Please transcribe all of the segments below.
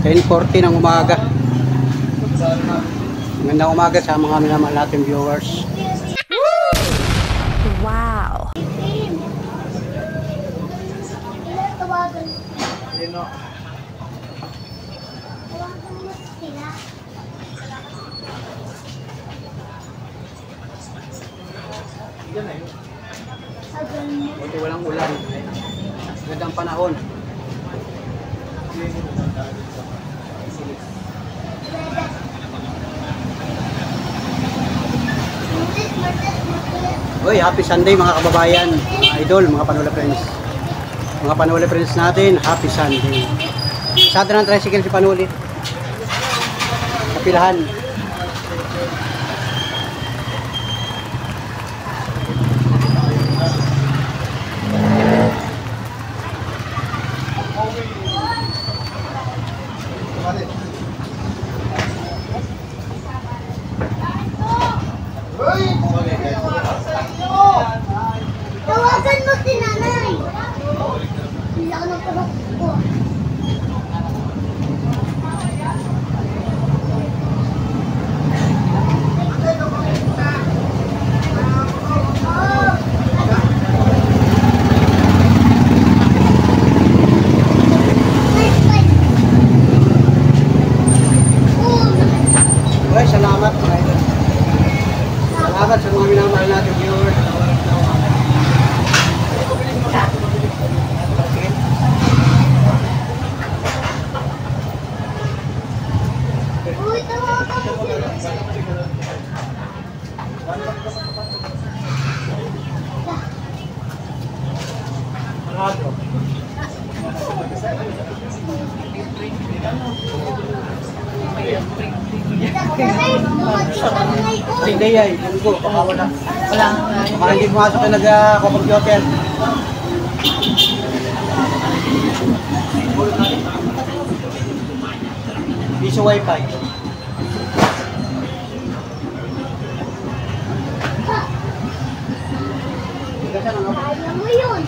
10:40 ng umaga. Magandang umaga sa mga minamahal natin viewers. Wow! Buti walang ulan. Gandang panahon. Uy, happy Sunday mga kababayan, mga idol, mga Panula friends. Mga Panula friends natin, happy Sunday. Sada ng tricycle si Panuli. Kapilahan. Tawagan mo si nanay. Hindi ako nagtawag ko. Uy, salamat mga idol. Salamat sa mga minamahal natin viewers. Uy, tawagan mo si nanay. Hindi ay, linggo, baka wala. Baka hindi pumasok na nag-computer. Piso wifi. Kaya mo yun.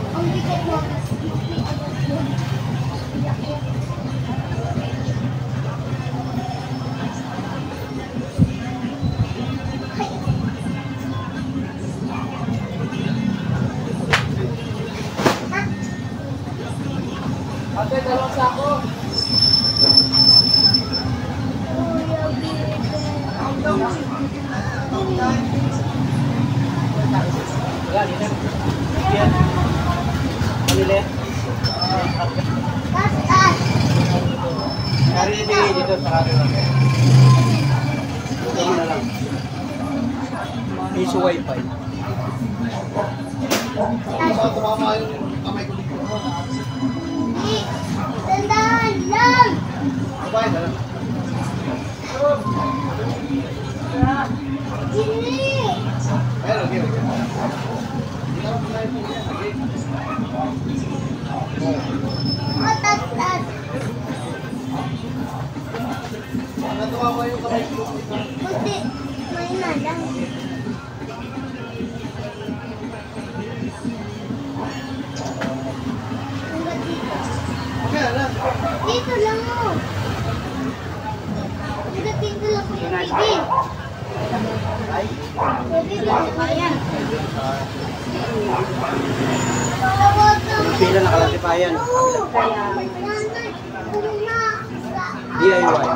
Ang bigat mo. Ate, dalawang sako. Wala, dito. Yan. Kanile. Taas. Kari dito sa kanila. Ito mo na lang. Piso wifi. Tandaan lang. Gini. Taas. Buti. May na lang. Dito lang mo. Dito lang po yung baby. Baby, ayan. Yung pila nakalatipayan. DIY.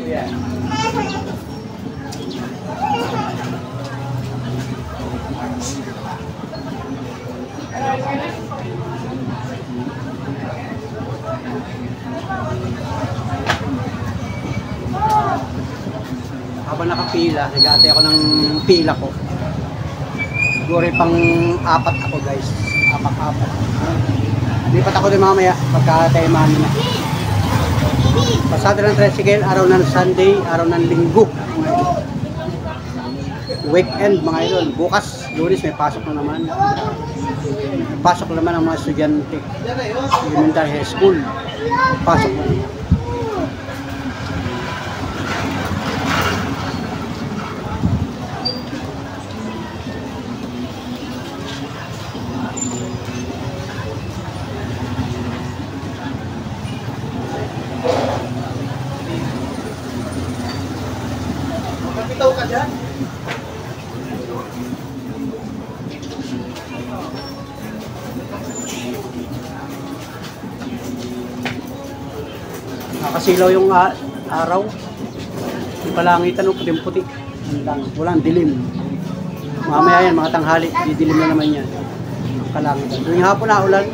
Yeah. Habang nakapila, nag-aantay ako ng pila ko. Siguro pang apat ako guys. Apat. Lipat ako din mamaya pagka-taymahan na. Pasada ng tricycle, araw ng Sunday, araw ng Linggo. Weekend mga idol. Bukas, Lunes may pasok na naman. Pasok naman ang mga estudyante. Elementary high school. Pasok na. Nakasilaw yung araw. Yung palangitan, puting-puti. Walang dilim. Mamaya yan, mga tanghali, didilim na naman yan. Ang kalangitan. Yung hapon na ulan.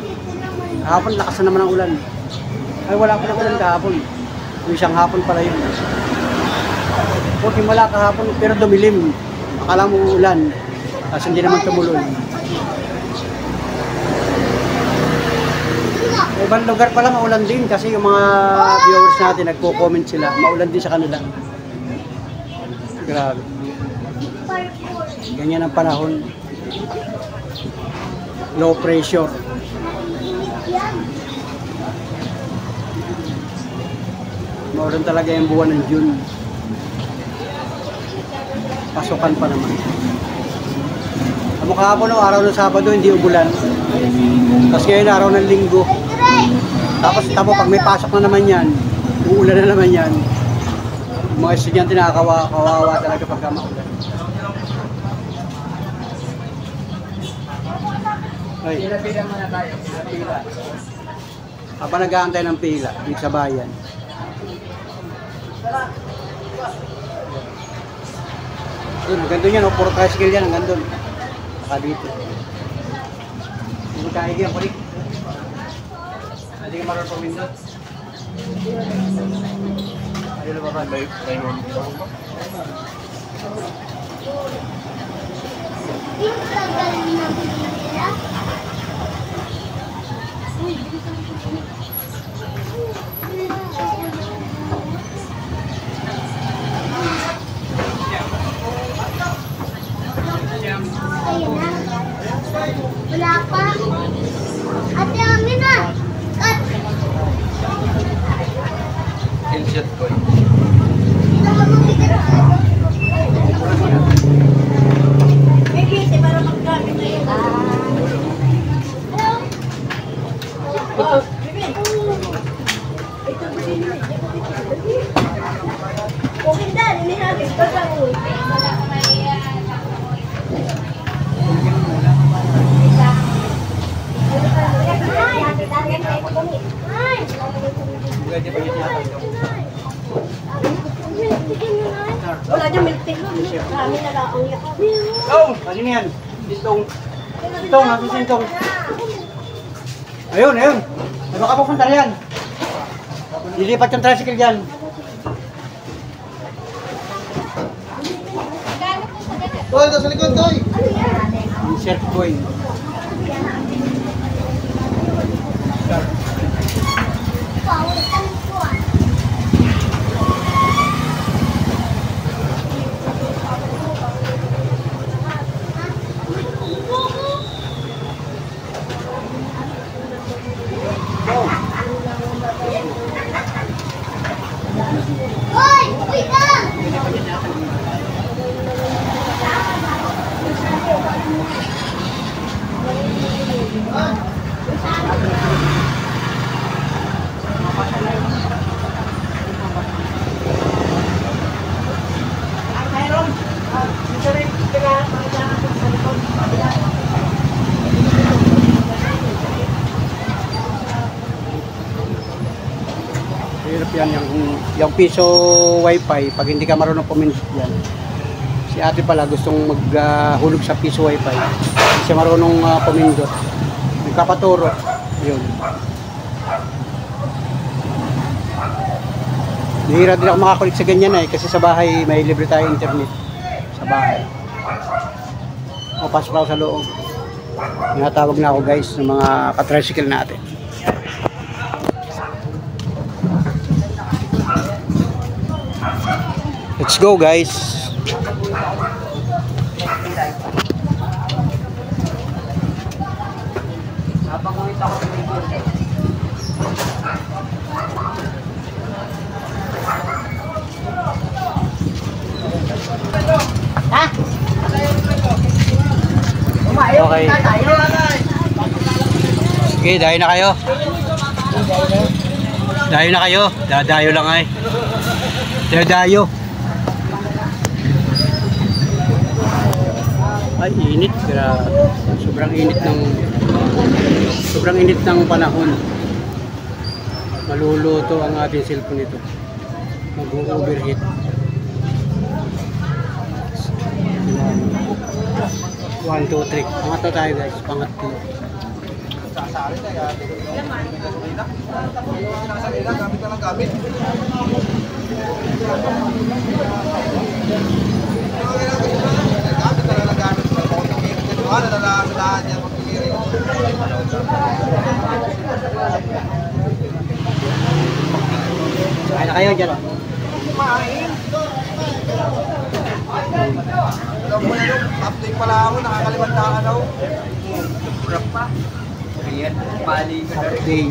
Hapon, lakas na naman ang ulan. Ay, wala pa na ulan kahapon. Yung isang hapon pala yun. Puting wala kahapon, pero dumilim. Akala mo ulan. Tapos hindi naman tumuloy. Ibang lugar pala maulan din kasi yung mga viewers natin nagko-comment sila. Maulan din sa kanila. Grabe. Ganyan ang panahon. Low pressure. Maulan talaga yung buwan ng June. Pasukan pa naman. Ang kahapon no, araw ng Sabado hindi umulan. Tapos ngayon araw ng Linggo. Tapos pag may pasok na naman yan, uulan na naman yan. Yung mga estudyante nakakawawa talaga pagka maulan. Ay, pila muna tayo. Pila. Habang nag-aantay ng pila, dito sa bayan. Doon, hanggang doon yan, puro tricycle yan, hanggang doon. Saka dito. Hindi mo kahit yan, kulik. Hindi ka marunong pumindot. Ayaw na ba ba? May mo. Yung tagal na pinila. Ayun na. Wala pa. Ate, amin na. Cut. Headset ko eh. Ito ka mabigat. May bite para maggamit na yun. Ito. Okay na, nilinabi ko sa uwi. Wala dyan milk tea. Marami na lang ang yakan. Tong! Kanina yan? Sintong. Sintong, natin sintong. Ayun, ayun. Ano ka pupunta na yan? Lilipat yung tricycle dyan. Toy, nasa likod, Toy! Insert coin. Hoy! Wait lang! Hirap yan, yung piso wifi, pag hindi ka marunong pumindot yan. Si ate pala gustong maghulog sa piso wifi. Hindi siya marunong pumindot. Nagpapaturo. Yun. Nahihirap din ako makakulik sa ganyan eh, kasi sa bahay may libre tayo internet. Sa bahay. O, pasok ako sa loob. Natawag na ako guys ng mga katricycle natin. Let's go guys. Ha? Okay. Sige, dayo na kayo. Dayo na kayo. Dadayo lang ay. Dadayo. Ay, init. Sobrang init ng panahon. Maluluto ang ating cellphone nito. Mag-overheat. 1, 2, 3. Pangatlo tayo guys. Pangatlo. Kaya na kayo dyan. Update pala ako, nakakalimandaan ako. Kurap pa. Ayan, pali ka na rin.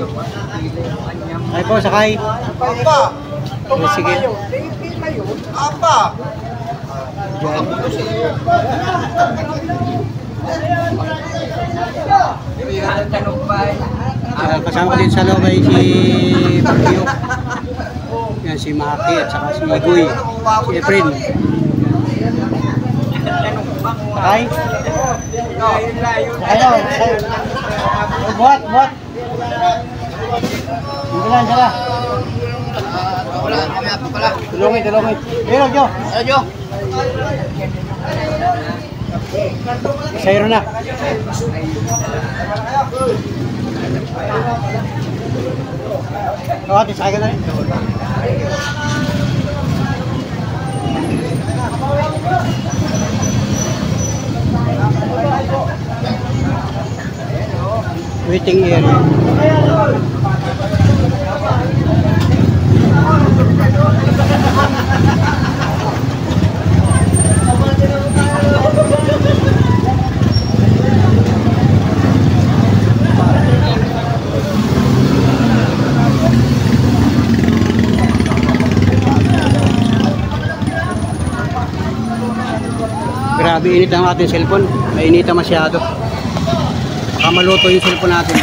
Ay po, sakay. Apa! Sige. Apa! Makapulos eh. Kasama ko din sa loob ay si Pagyo. Yan si Maki at saka si Igoy. Si Efren. Sakay. Sakay daw. Buhat. Hindi lang, saka. Wala, kami ako pala. Tulungin. Pero, Jo. Adyo! Sayro na. Ate, sakay ka na rin. Waiting area. Grabe init ang ating cellphone. Mainita masyado. Baka maluto yung cellphone natin.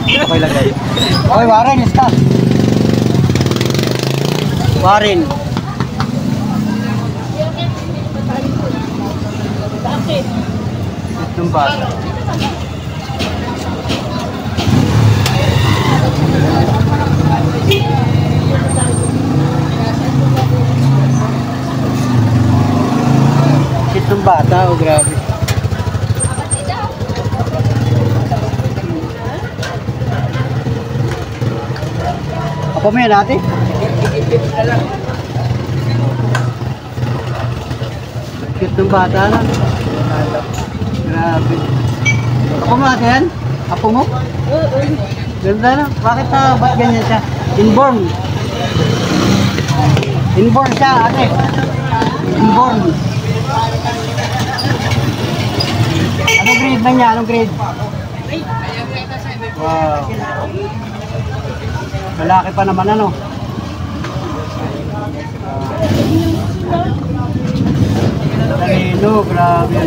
Okay lang guys. Okay, Warren, stop. Warren. Itong bata. Itong bata, oh grabe. Ako mo yan ate? Cute ng bata na. Grabe. Ako mo ate yan? Apo mo? Ganda na. Bakit ba't ganyan siya? Inborn. Inborn siya ate. Inborn. Anong grade na niya? Anong grade? Wow. Malaki pa naman ano. Talino, grabe.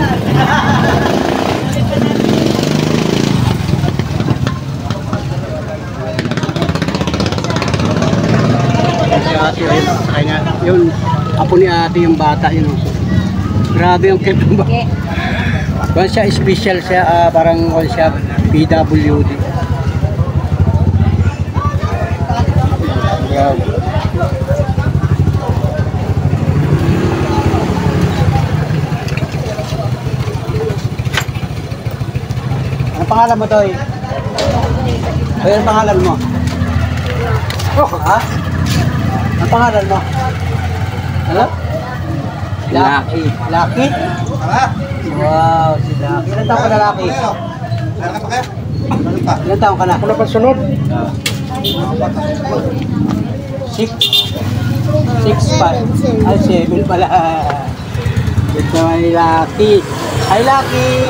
Si ate, ayun, sakay nga. Yun, apo ni ate yung bata yun. Grabe yung cute ng bata. Kung siya special siya, parang kung siya PWD. Grabe. Ano pangalan mo, Toy? Toy, ano pangalan mo? Ha? Ano pangalan mo? Ano? Lucky. Lucky? Wow, si Lucky. Ilan taon ka na, Lucky? Meron ka pa kaya? Meron pa? Ilan taon ka na? Ano pa sunod? 6 pa. Ay, 7 pala. Ito naman ni Lucky. Hi, Lucky!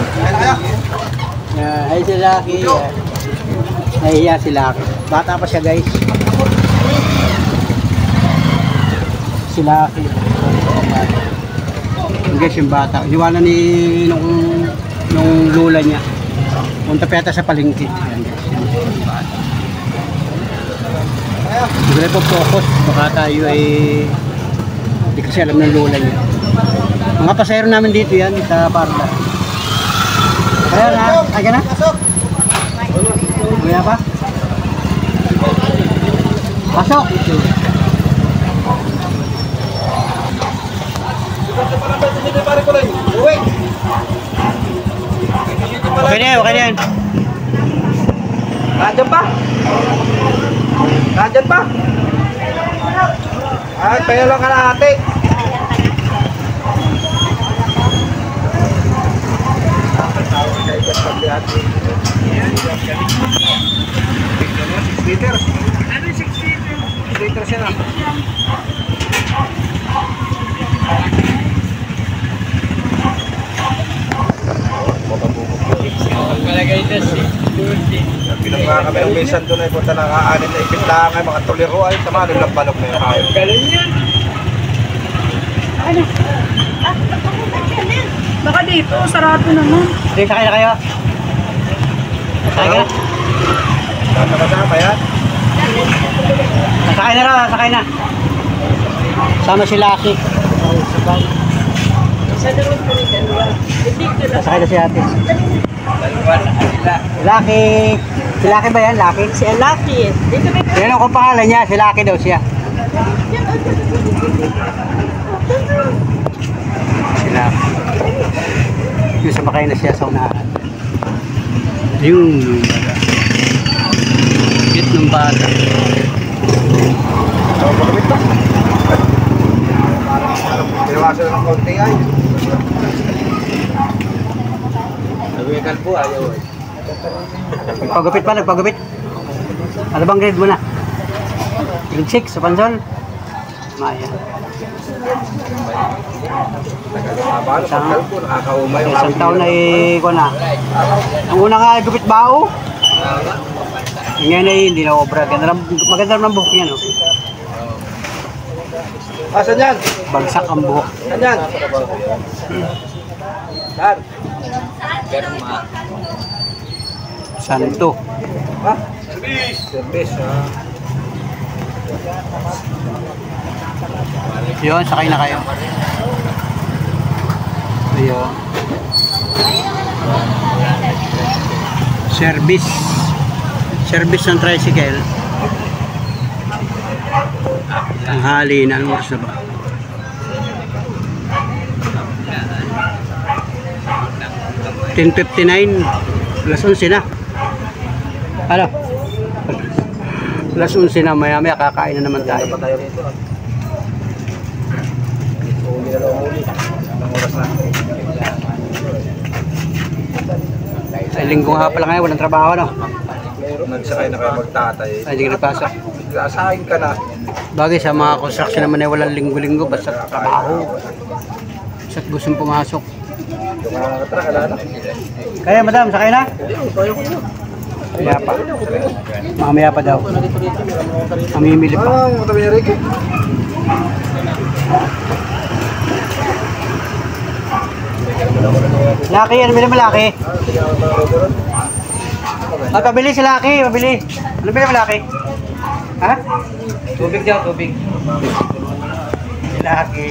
Hi, si Lucky. Nahiya si Lucky. Bata pa siya, guys. Si Lucky. Guys, yung bata. Iwanan ni nung lula niya. Punta pa yata sa palengke. Ayan, guys. Hindi ko focus. Baka tayo ay hindi kasi alam ng lula niya. Mga pasayro namin dito yan sa Parla. Kaya na? Kaya na? Kaya pa? Pasok! Okay na yan, okay na yan. Nandyan pa? Nandyan pa? Ay, payo lang kalahati. Liter. Ano 6 liter? 6 liter siya na. Palagay na 6.30. Pinagmaka kami ang minsan doon ay punta ng aanin na ipit lang ay mga tuliro ay sa mga nilang balok na yung hayop. Ganun yan. Ano? Baka dito, sarado naman. Sige, sakay na kayo. Sakay ka na. Kasama yan. Sakay na raw, sakay na. Sama si Lucky. Sa doon po rin, dalawa. Dito na. Sakay na si ate. Dalawa sa kanila. Lucky. Si Lucky ba yan? Lucky? Si Lucky. Dito na. Tinanong ko pangalan niya, si Lucky daw siya. Si Lucky. Yung sumakay na siya sa unahan. Yung cute ng bata. Tinawasan ng konti ay. Nagwikan po ayaw ay. Nagpagupit pa, nagpagupit. Ano bang grade mo na? Grade 6 sa Pansol? Maya. Paano pagkal po, nakakaumay yung Isang taon na ko na. Ang una nga ay gupit bao. Ngayon ay hindi na obra. Maganda naman ang buhok niya, no? Asan yan? Bagsak ang buhok. Saan yan? Saan? Germa. Santo. Ha? Service. Yun, sakay na kayo. Ayun. Service. Service ng tricycle. Ang hali na, anong oras na ba? $10:59. Alas 11 na. Ano? Alas 11 na, maya maya kakain na naman tayo. Pa tayo rito. Uli na lang uli. Anong oras na? Ay, linggo nga pala ngayon, walang trabaho, no? Nagsakay na kayo magtatay. Ay, hindi ka nagpasok. Asahin ka na. Bagay sa mga construction naman ay walang linggo-linggo, basta trabaho. Basta't gustong pumasok. Tara ka na. Kaya, madam, sakay na? Kaya pa. Mamaya pa daw. Mamimili pa. Ah, yung matabi ni Ricky. Laki, ano bili mo laki? Ah, pabili si Laki, pabili. Ano bili mo laki? Ha? Tubig daw, tubig. Si Laki.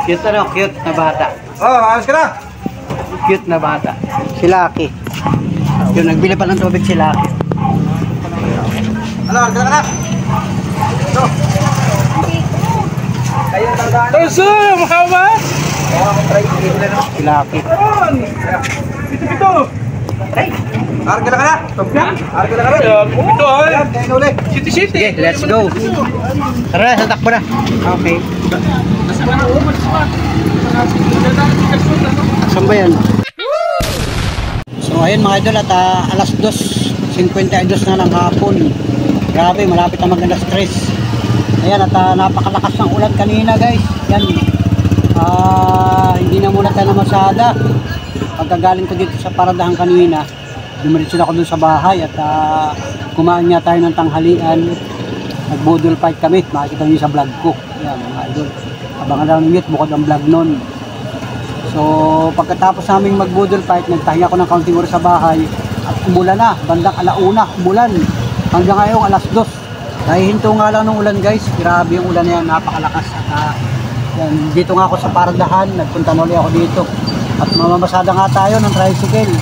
Cute ano, cute na bata. Oh, ayos ka na. Cute na bata. Si Laki. Yung nagbili pa ng tubig si Laki. Ano, ayos ka na. Ito. Kayo ang tandaan. Toso! Mahaba! Oo, akong try. Hindi ko na naman. Si Laki. Pito-pito! Arga na ka na. Arga na ka na. Pito ay! Ayan, kayo na uli. City-city! Sige, let's go. Tara, sa takbo na. Okay. Saan ba yan? So ayun mga idol at alas 2:52 na ng hapon. Grabe, malapit na mag-alas 3. Ayan at napakalakas ng ulan kanina guys. Yan. Hindi na muna tayo namasada. Pagkagaling ko dito sa paradahan kanina, dumiretso na ako dun sa bahay at kumain nga tayo ng tanghalian. Nag-budol fight kami. Makikita niyo sa vlog ko. Yan mga idol. Abangan lang ninyo bukod ang vlog nun. So pagkatapos naming mag-budol fight, nagtahinga ako ng kaunting oras sa bahay at umulan na. Bandang alauna, umulan. Hanggang ngayong alas 2. Nahihinto nga lang ng ulan guys. Grabe yung ulan na yan, napakalakas. At yan, dito nga ako sa paradahan. Nagpunta na ulit ako dito. At mamamasada nga tayo ng tricycle.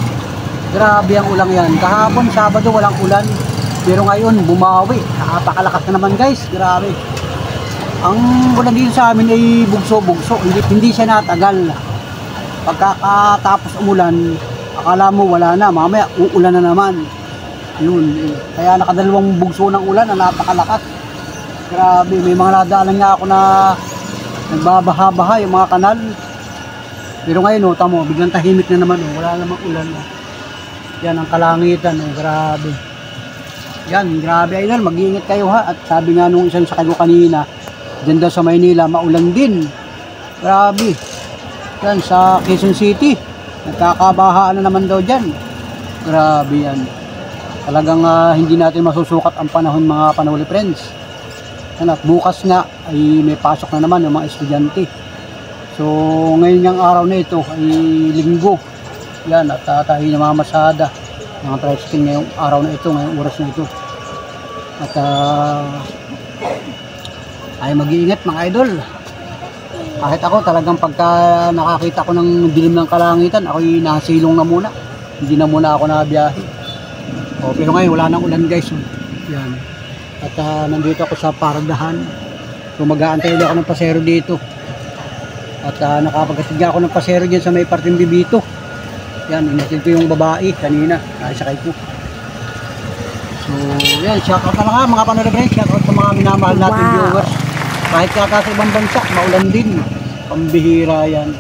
Grabe ang ulang yan. Kahapon, Sabado, walang ulan. Pero ngayon, bumawi. Napakalakas na naman guys. Grabe. Ang ulan dito sa amin ay bugso-bugso. Hindi siya natagal. Pagkatapos umulan, akala mo wala na. Mamaya, uulan na naman. Yun. Kaya nakadalawang bugso ng ulan na napakalakas. Grabe. May mga nadaanan nga ako na nagbabaha-baha yung mga kanal. Pero ngayon, tamo, biglang tahimik na naman. Wala namang ulan. Yan ang kalangitan. Grabe. Yan, grabe idol. Mag-iingat kayo ha. At sabi nga nung isang sakay ko kanina, dyan daw sa Maynila, maulan din. Grabe. Yan, sa Quezon City. Nagkakabahaan na naman daw dyan. Grabe yan. Talagang hindi natin masusukat ang panahon mga Panuli friends. Yan, at bukas nga ay may pasok na naman yung mga estudyante. So ngayon yung araw na ito ay linggo. Yan, at tayo namamasada mga tricycle ngayong araw na ito, ngayong oras na ito. At ay mag-iingat mga idol. Kahit ako talagang pagka nakakita ko ng dilim ng kalangitan, ako'y nasilong na muna. Hindi na muna ako nabiyahe. Pero ngayon wala nang ulan guys. Yan. At nandito ako sa paradahan. So mag-aantay ulit ako ng pasero dito. At nakapagkasig ako ng pasero dyan sa may parting Bibito. Yan, inatid ko yung babae kanina. Nakisakay ko. So yan, shoutout talaga mga Panuli friends. Shoutout sa mga minamahal natin viewers. Kahit kaka sa ibang bansa, maulan din. Pambihira yan.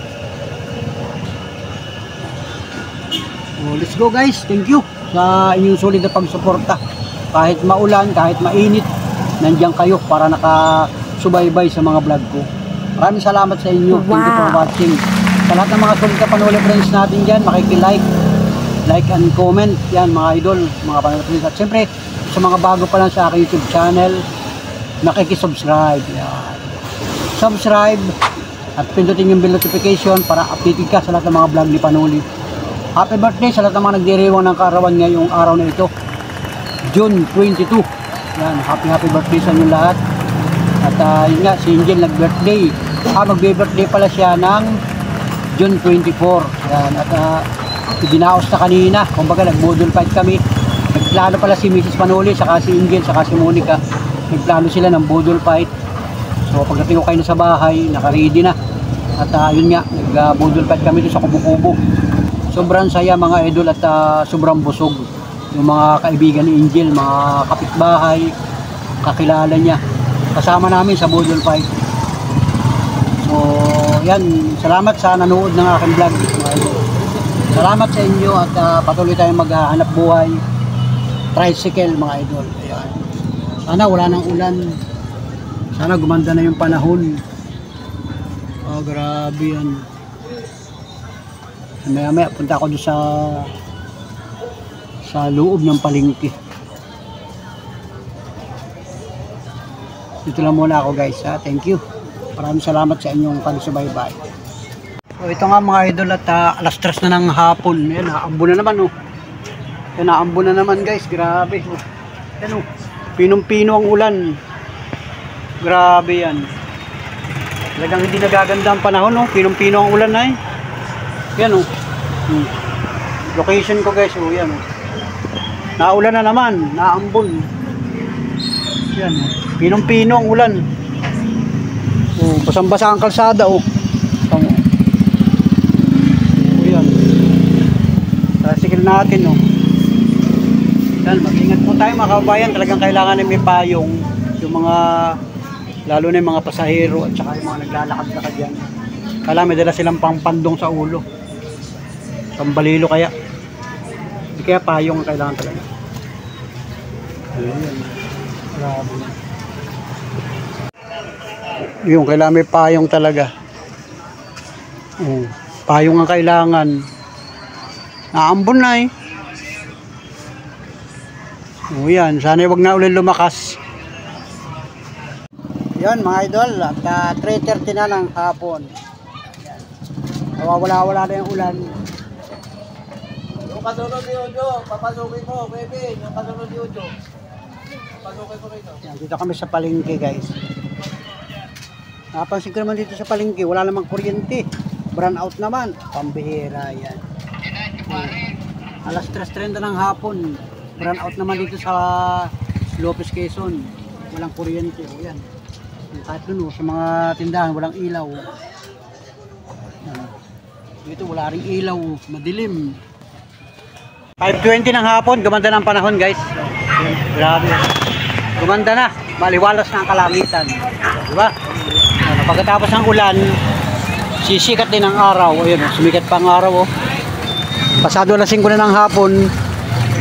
So let's go guys. Thank you sa inyong solid na pagsuporta. Kahit maulan, kahit mainit, nandiyan kayo para nakasubaybay sa mga vlog ko. Maraming salamat sa inyo. Thank you for watching. Sa lahat ng mga solid na Panuli friends natin dyan, makikilike, like and comment. Yan mga idol, mga Panuli friends. At siyempre, sa mga bago pa lang sa aking YouTube channel, nakikisubscribe. Yan. Subscribe at pindutin yung bell notification para updated ka sa lahat ng mga vlog ni Panuli. Happy birthday sa lahat ng mga nagdiriwang ng kaarawan ngayong araw na ito, June 22. Yan, happy birthday sa inyo lahat. At yun nga, si Angel nag-birthday. Magbe-birthday pala siya ng June 24. Yan, at ibinaos na kanina. Kumbaga nag-model fight kami. Nagplano pala si Mrs. Panuli, saka si Angel, saka si Monica. Nagplano sila ng model fight. So pagdating ko kayo na sa bahay, naka-ready na. At yun nga, nag-model fight kami doon sa kubo-kubo. Sobrang saya mga idol at sobrang busog. Yung mga kaibigan ni Angel, mga kapitbahay, kakilala niya. Kasama namin sa model fight. So yan, salamat sa nanood ng aking vlog. Salamat sa inyo at patuloy tayong maghahanap buhay. Tricycle mga idol. Ayan. Sana wala nang ulan. Sana gumanda na yung panahon. Oh, grabe yan. Maya punta ako doon sa loob ng palengke. Dito lang muna ako guys ha. Thank you. Maraming salamat sa inyong pagsubaybay. So ito nga mga idol at alas 3 na ng hapon. Yan, naambo na naman oh. Yan, naambo na naman guys. Grabe oh. Yan oh. Pinong-pino ang ulan. Grabe yan. Talagang hindi nagaganda ang panahon oh. Pinong-pino ang ulan ay. Yan oh. Location ko guys oh. Yan oh. Naulan na naman. Naambon. Yan oh. Pinong-pino ang ulan. Oh, basang-basa ang kalsada oh. Tama. Oh, yan. Tricycle natin oh. Yan, mag-ingat po tayo mga kababayan. Talagang kailangan na may payong yung mga, lalo na yung mga pasahero at saka yung mga naglalakad-lakad yan. Kala may dala silang pangpandong sa ulo. Sambalilo kaya. Hindi kaya payong ang kailangan talaga. Ayan. Grabe. Yung kailangan may payong talaga. Payong ang kailangan. Naambon na eh. Yan, sana wag na ulit lumakas. Yan mga idol, at 3:30 na ng hapon. Nawawala-wala na yung ulan. Yung kasunod ni Ojo, papasukin mo, baby. Yung kasunod ni Ojo. Papasukin mo rito. Yan, dito kami sa palengke guys. Napansin ko naman dito sa palengke, wala namang kuryente. Brown out naman. Pambihira yan. Alas 3:30 ng hapon. Brown out naman dito sa Lopez, Quezon. Walang kuryente. O yan. Kahit dun sa mga tindahan, walang ilaw. Yan. Dito wala ring ilaw. Madilim. 5:20 ng hapon. Gumanda ng panahon guys. Yan. Grabe. Gumanda na. Maliwalas na ang kalangitan. Diba? Yan. Pagkatapos ng ulan, sisikat din ang araw. Ayun, sumikat pa ang araw. Oh. Pasado alas 5 na ng hapon.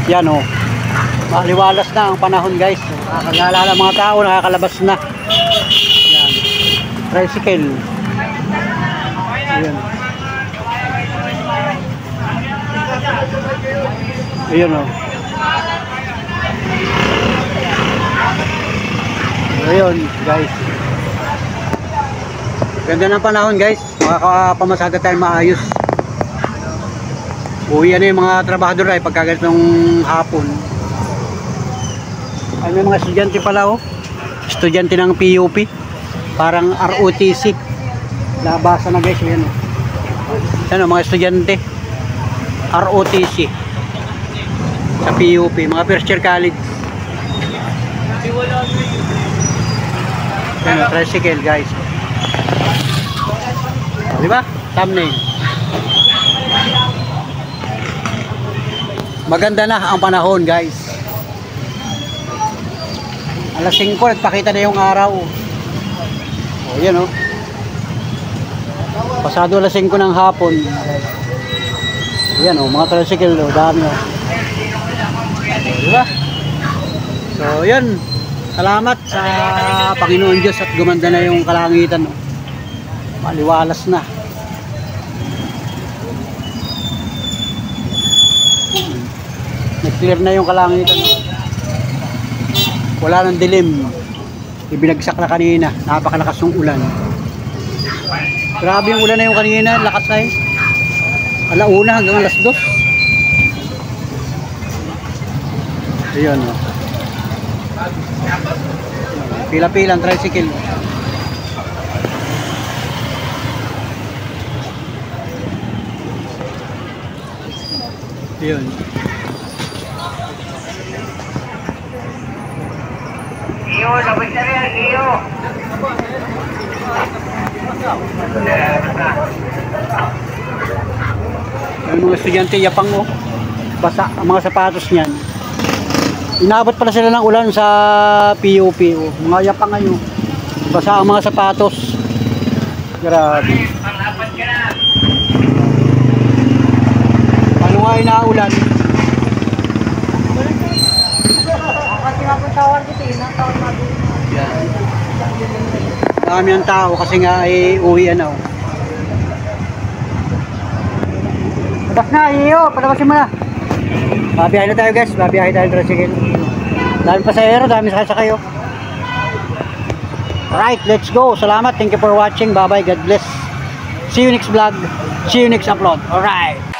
Yan o. Maliwalas na ang panahon guys. Nakakagala ng mga tao, nakakalabas na. Yan. Tricycle. Ayan. Ayan o. Ayan guys. Ganda ng panahon guys. Makakapamasaga tayo maayos. Uwi na yung mga trabahador ay pagkaganitong hapon. Ay may mga estudyante pala oh. Estudyante ng PUP. Parang ROTC. Labasa na guys yan oh. Ano mga estudyante ROTC sa PUP, mga first year college. Yan oh, tricycle guys. Di ba? Thumbnail. Maganda na ang panahon guys. Alas 5 nagpakita na yung araw. O yan o. Pasado alas 5 ng hapon. Yan o, mga tricycle o, dami o. Diba? So yan. Salamat sa Panginoon Diyos at gumanda na yung kalangitan o. Maliwalas na. Nag-clear na yung kalangitan. Wala nang dilim. Ibinagsak na kanina. Napakalakas yung ulan. Grabe yung ulan na yung kanina. Lakas ay. Alauna hanggang alas 2. Ayan o. Pila-pila ang tricycle. Ayan. Iyo, labas na rin, iyo. Yung mga estudyante, yapang o. Basa ang mga sapatos niyan. Inabot pala sila ng ulan sa PUP o. Mga yapang ngayon. Basa ang mga sapatos. Grabe. Paano nga inaulan? Yan. Dami ang tao kasi nga ay uwian na. Labas na, iyo, palabasin mo na. Babiyahe na tayo guys, babiyahe tayo tricycle. Dami pasahero, dami sakay-sakay. Alright, let's go. Salamat, thank you for watching. Bye bye, God bless. See you next vlog, see you next upload. Alright.